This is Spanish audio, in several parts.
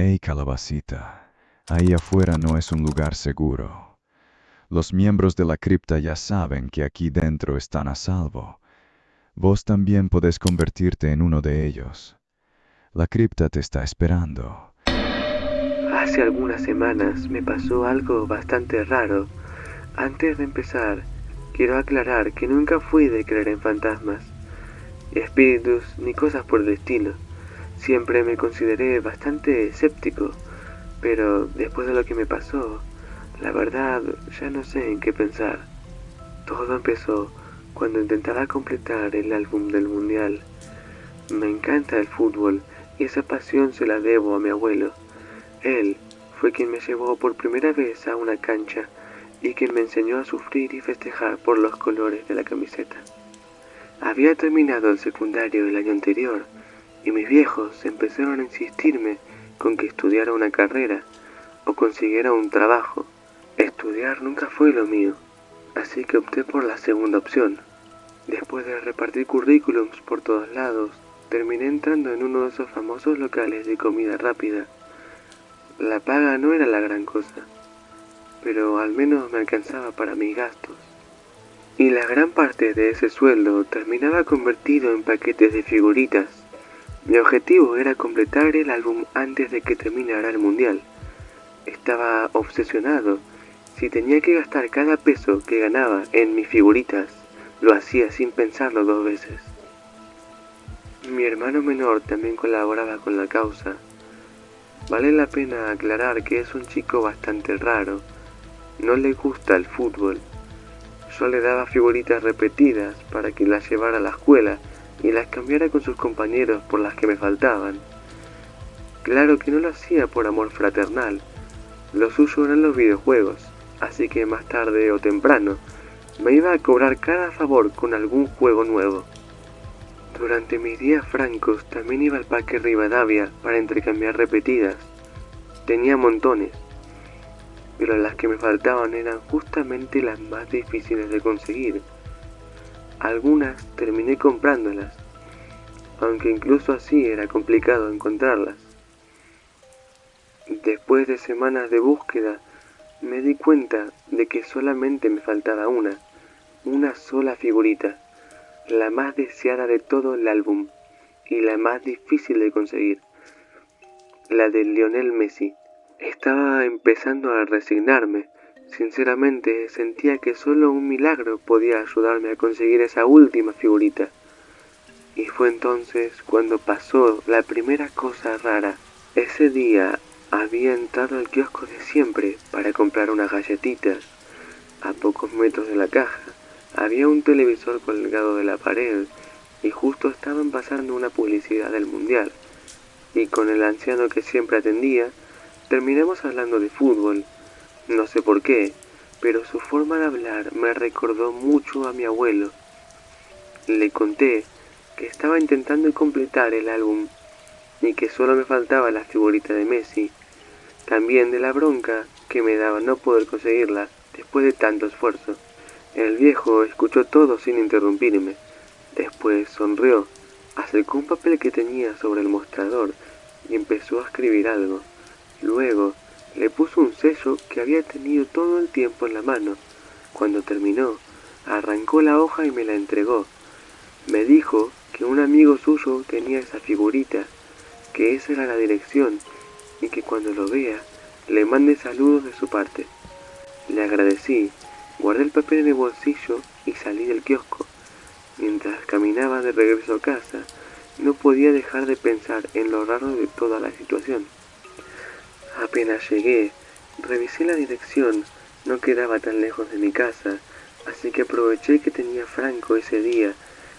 Hey, calabacita, ahí afuera no es un lugar seguro. Los miembros de la cripta ya saben que aquí dentro están a salvo. Vos también podés convertirte en uno de ellos. La cripta te está esperando. Hace algunas semanas me pasó algo bastante raro. Antes de empezar, quiero aclarar que nunca fui de creer en fantasmas, espíritus ni cosas por el estilo. Siempre me consideré bastante escéptico, pero después de lo que me pasó, la verdad ya no sé en qué pensar. Todo empezó cuando intentaba completar el álbum del mundial. Me encanta el fútbol y esa pasión se la debo a mi abuelo. Él fue quien me llevó por primera vez a una cancha y quien me enseñó a sufrir y festejar por los colores de la camiseta. Había terminado el secundario el año anterior y mis viejos empezaron a insistirme con que estudiara una carrera o consiguiera un trabajo. Estudiar nunca fue lo mío, así que opté por la segunda opción. Después de repartir currículums por todos lados, terminé entrando en uno de esos famosos locales de comida rápida. La paga no era la gran cosa, pero al menos me alcanzaba para mis gastos. Y la gran parte de ese sueldo terminaba convertido en paquetes de figuritas. Mi objetivo era completar el álbum antes de que terminara el mundial. Estaba obsesionado. Si tenía que gastar cada peso que ganaba en mis figuritas, lo hacía sin pensarlo dos veces. Mi hermano menor también colaboraba con la causa. Vale la pena aclarar que es un chico bastante raro. No le gusta el fútbol. Yo le daba figuritas repetidas para que las llevara a la escuela y las cambiara con sus compañeros por las que me faltaban. Claro que no lo hacía por amor fraternal. Lo suyo eran los videojuegos, así que más tarde o temprano me iba a cobrar cada favor con algún juego nuevo. Durante mis días francos también iba al Parque Rivadavia para intercambiar repetidas. Tenía montones, pero las que me faltaban eran justamente las más difíciles de conseguir. Algunas terminé comprándolas, aunque incluso así era complicado encontrarlas. Después de semanas de búsqueda, me di cuenta de que solamente me faltaba una sola figurita, la más deseada de todo el álbum y la más difícil de conseguir, la de Lionel Messi. Estaba empezando a resignarme. Sinceramente, sentía que solo un milagro podía ayudarme a conseguir esa última figurita. Y fue entonces cuando pasó la primera cosa rara. Ese día había entrado al kiosco de siempre para comprar unas galletitas. A pocos metros de la caja había un televisor colgado de la pared y justo estaban pasando una publicidad del mundial. Y con el anciano que siempre atendía, terminamos hablando de fútbol. No sé por qué, pero su forma de hablar me recordó mucho a mi abuelo. Le conté que estaba intentando completar el álbum y que solo me faltaba la figurita de Messi. También de la bronca que me daba no poder conseguirla después de tanto esfuerzo. El viejo escuchó todo sin interrumpirme. Después sonrió, acercó un papel que tenía sobre el mostrador y empezó a escribir algo. Luego le puso un sello que había tenido todo el tiempo en la mano. Cuando terminó, arrancó la hoja y me la entregó. Me dijo que un amigo suyo tenía esa figurita, que esa era la dirección y que cuando lo vea le mande saludos de su parte. Le agradecí, guardé el papel en el bolsillo y salí del kiosco. Mientras caminaba de regreso a casa, no podía dejar de pensar en lo raro de toda la situación. Apenas llegué, revisé la dirección, no quedaba tan lejos de mi casa, así que aproveché que tenía franco ese día,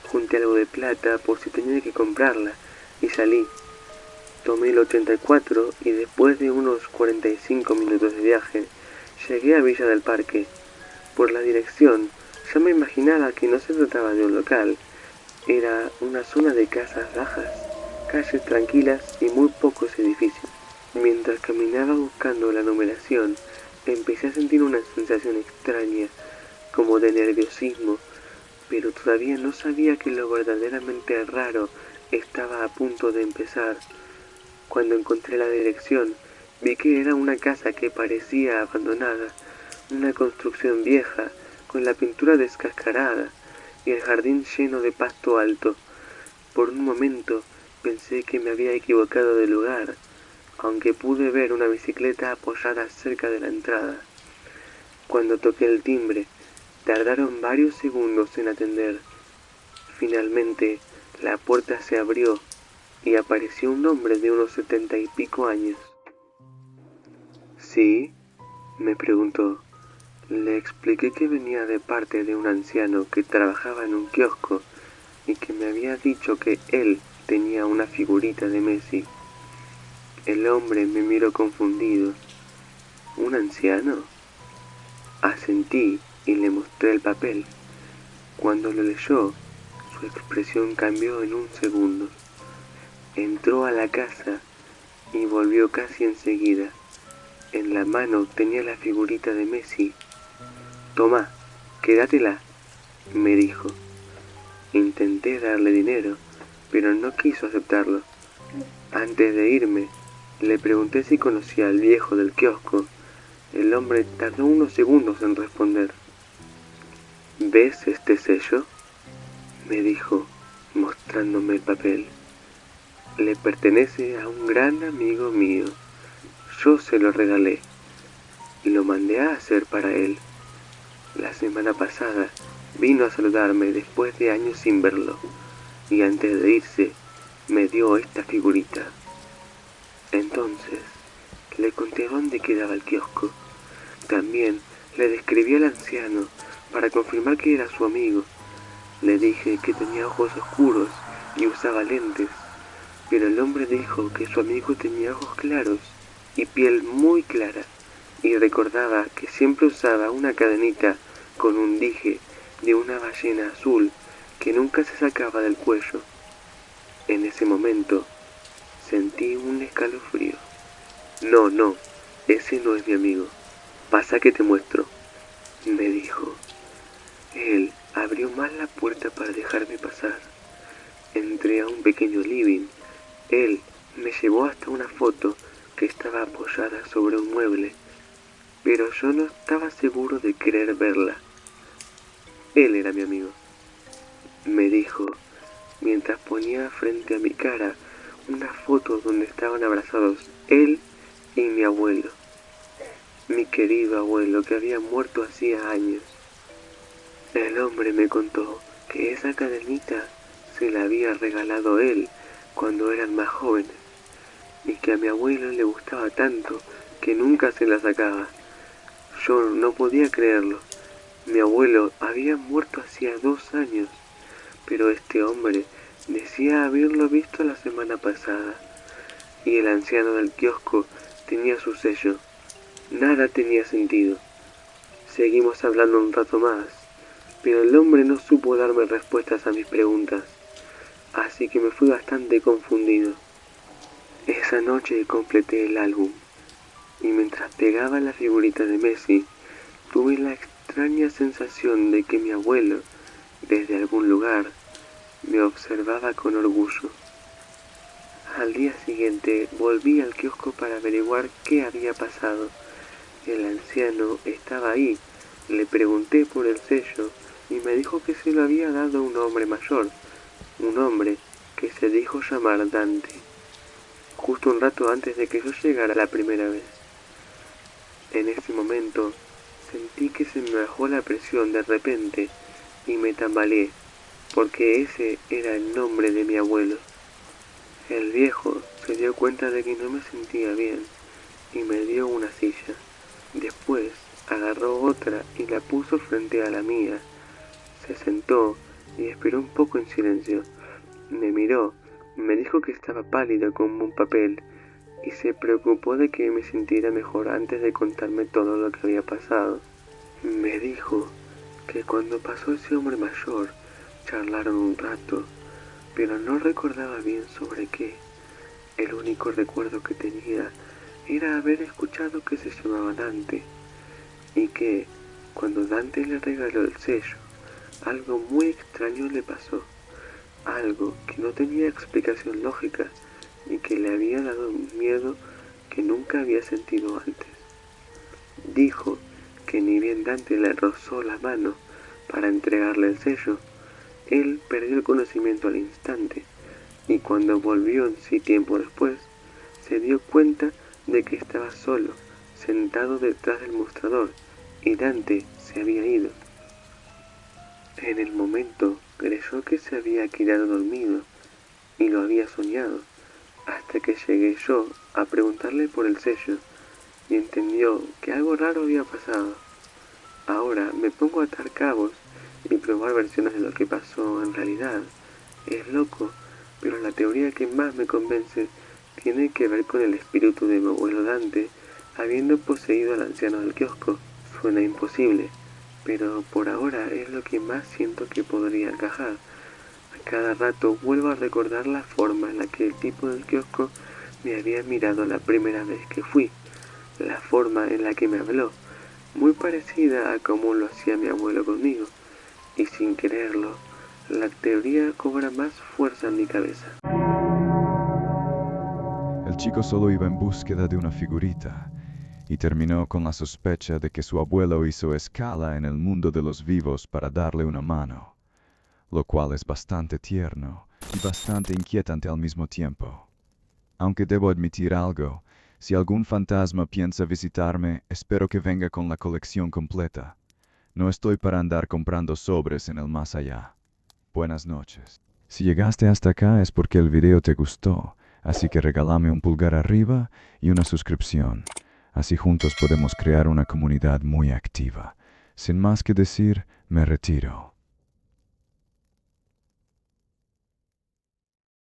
junté algo de plata por si tenía que comprarla y salí. Tomé el 84 y después de unos 45 minutos de viaje, llegué a Villa del Parque. Por la dirección, ya me imaginaba que no se trataba de un local, era una zona de casas bajas, calles tranquilas y muy pocos edificios. Mientras caminaba buscando la numeración, empecé a sentir una sensación extraña, como de nerviosismo, pero todavía no sabía que lo verdaderamente raro estaba a punto de empezar. Cuando encontré la dirección, vi que era una casa que parecía abandonada, una construcción vieja, con la pintura descascarada y el jardín lleno de pasto alto. Por un momento pensé que me había equivocado de lugar, aunque pude ver una bicicleta apoyada cerca de la entrada. Cuando toqué el timbre, tardaron varios segundos en atender. Finalmente, la puerta se abrió y apareció un hombre de unos 70 y pico años. ¿Sí?, me preguntó. Le expliqué que venía de parte de un anciano que trabajaba en un kiosco y que me había dicho que él tenía una figurita de Messi. El hombre me miró confundido. ¿Un anciano? Asentí y le mostré el papel. Cuando lo leyó, su expresión cambió en un segundo. Entró a la casa y volvió casi enseguida. En la mano tenía la figurita de Messi. «Toma, quédatela», me dijo. Intenté darle dinero, pero no quiso aceptarlo. Antes de irme, le pregunté si conocía al viejo del kiosco. El hombre tardó unos segundos en responder. «¿Ves este sello?», me dijo, mostrándome el papel. «Le pertenece a un gran amigo mío. Yo se lo regalé. Lo mandé a hacer para él. La semana pasada vino a saludarme después de años sin verlo, y antes de irse me dio esta figurita». Entonces le conté dónde quedaba el kiosco. También le describí al anciano para confirmar que era su amigo. Le dije que tenía ojos oscuros y usaba lentes, pero el hombre dijo que su amigo tenía ojos claros y piel muy clara, y recordaba que siempre usaba una cadenita con un dije de una ballena azul que nunca se sacaba del cuello. En ese momento sentí un escalofrío. No, ese no es mi amigo. Pasa que te muestro, me dijo. Él abrió más la puerta para dejarme pasar. Entré a un pequeño living. Él me llevó hasta una foto que estaba apoyada sobre un mueble, pero yo no estaba seguro de querer verla. Él era mi amigo, me dijo, mientras ponía frente a mi cara una foto donde estaban abrazados él y mi abuelo. Mi querido abuelo, que había muerto hacía años. El hombre me contó que esa cadenita se la había regalado él cuando eran más jóvenes, y que a mi abuelo le gustaba tanto que nunca se la sacaba. Yo no podía creerlo. Mi abuelo había muerto hacía 2 años, pero este hombre decía haberlo visto la semana pasada, y el anciano del kiosco tenía su sello. Nada tenía sentido. Seguimos hablando un rato más, pero el hombre no supo darme respuestas a mis preguntas, así que me fui bastante confundido. Esa noche completé el álbum, y mientras pegaba la figurita de Messi, tuve la extraña sensación de que mi abuelo, desde algún lugar, me observaba con orgullo. Al día siguiente volví al kiosco para averiguar qué había pasado. El anciano estaba ahí. Le pregunté por el sello y me dijo que se lo había dado un hombre mayor, un hombre que se dijo llamar Dante, justo un rato antes de que yo llegara la primera vez. En ese momento sentí que se me bajó la presión de repente y me tambaleé, porque ese era el nombre de mi abuelo. El viejo se dio cuenta de que no me sentía bien y me dio una silla. Después agarró otra y la puso frente a la mía. Se sentó y esperó un poco en silencio. Me miró, me dijo que estaba pálido como un papel y se preocupó de que me sintiera mejor antes de contarme todo lo que había pasado. Me dijo que cuando pasó ese hombre mayor, charlaron un rato, pero no recordaba bien sobre qué. El único recuerdo que tenía era haber escuchado que se llamaba Dante, y que, cuando Dante le regaló el sello, algo muy extraño le pasó, algo que no tenía explicación lógica, y que le había dado un miedo que nunca había sentido antes. Dijo que ni bien Dante le rozó la mano para entregarle el sello, él perdió el conocimiento al instante, y cuando volvió en sí tiempo después, se dio cuenta de que estaba solo, sentado detrás del mostrador, y Dante se había ido. En el momento creyó que se había quedado dormido y lo había soñado, hasta que llegué yo a preguntarle por el sello y entendió que algo raro había pasado. Ahora me pongo a atar cabos y probar versiones de lo que pasó en realidad. Es loco, pero la teoría que más me convence tiene que ver con el espíritu de mi abuelo Dante habiendo poseído al anciano del kiosco. Suena imposible, pero por ahora es lo que más siento que podría encajar. A cada rato vuelvo a recordar la forma en la que el tipo del kiosco me había mirado la primera vez que fui, la forma en la que me habló, muy parecida a como lo hacía mi abuelo conmigo, y sin quererlo, la teoría cobra más fuerza en mi cabeza. El chico solo iba en búsqueda de una figurita, y terminó con la sospecha de que su abuelo hizo escala en el mundo de los vivos para darle una mano, lo cual es bastante tierno y bastante inquietante al mismo tiempo. Aunque debo admitir algo, si algún fantasma piensa visitarme, espero que venga con la colección completa. No estoy para andar comprando sobres en el más allá. Buenas noches. Si llegaste hasta acá es porque el video te gustó, así que regálame un pulgar arriba y una suscripción. Así juntos podemos crear una comunidad muy activa. Sin más que decir, me retiro.